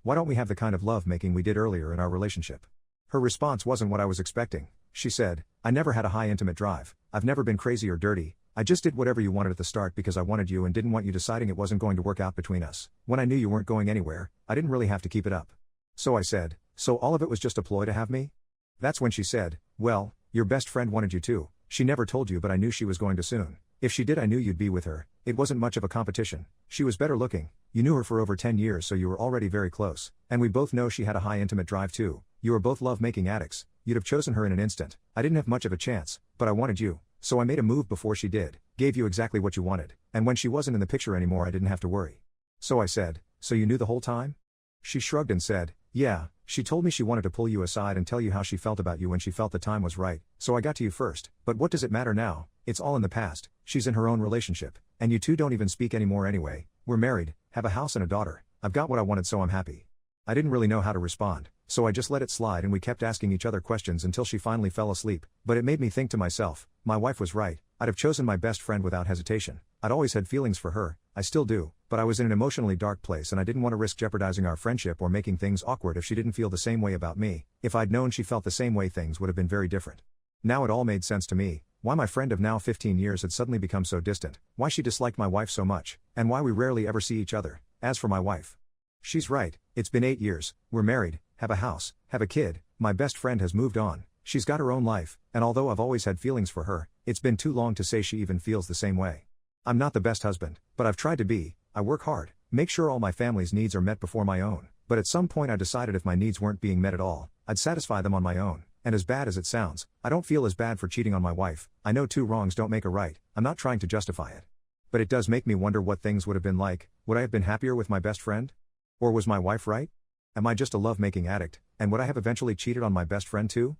why don't we have the kind of lovemaking we did earlier in our relationship? Her response wasn't what I was expecting. She said, I never had a high intimate drive, I've never been crazy or dirty, I just did whatever you wanted at the start because I wanted you and didn't want you deciding it wasn't going to work out between us. When I knew you weren't going anywhere, I didn't really have to keep it up. So I said, so all of it was just a ploy to have me? That's when she said, well, your best friend wanted you to. She never told you but I knew she was going to soon. If she did I knew you'd be with her, it wasn't much of a competition. She was better looking, you knew her for over 10 years so you were already very close, and we both know she had a high intimate drive too. You were both love-making addicts, you'd have chosen her in an instant. I didn't have much of a chance, but I wanted you, so I made a move before she did, gave you exactly what you wanted, and when she wasn't in the picture anymore I didn't have to worry. So I said, so you knew the whole time? She shrugged and said, yeah, she told me she wanted to pull you aside and tell you how she felt about you when she felt the time was right, so I got to you first. But what does it matter now? It's all in the past, she's in her own relationship, and you two don't even speak anymore anyway. We're married, have a house and a daughter, I've got what I wanted so I'm happy. I didn't really know how to respond, so I just let it slide and we kept asking each other questions until she finally fell asleep, but it made me think to myself, my wife was right, I'd have chosen my best friend without hesitation. I'd always had feelings for her, I still do, but I was in an emotionally dark place and I didn't want to risk jeopardizing our friendship or making things awkward if she didn't feel the same way about me. If I'd known she felt the same way things would have been very different. Now it all made sense to me, why my friend of now 15 years had suddenly become so distant, why she disliked my wife so much, and why we rarely ever see each other. As for my wife, she's right, it's been 8 years, we're married, have a house, have a kid, my best friend has moved on, she's got her own life, and although I've always had feelings for her, it's been too long to say she even feels the same way. I'm not the best husband, but I've tried to be. I work hard, make sure all my family's needs are met before my own, but at some point I decided if my needs weren't being met at all, I'd satisfy them on my own, and as bad as it sounds, I don't feel as bad for cheating on my wife. I know 2 wrongs don't make a right, I'm not trying to justify it. But it does make me wonder what things would have been like. Would I have been happier with my best friend? Or was my wife right? Am I just a love-making addict, and would I have eventually cheated on my best friend too?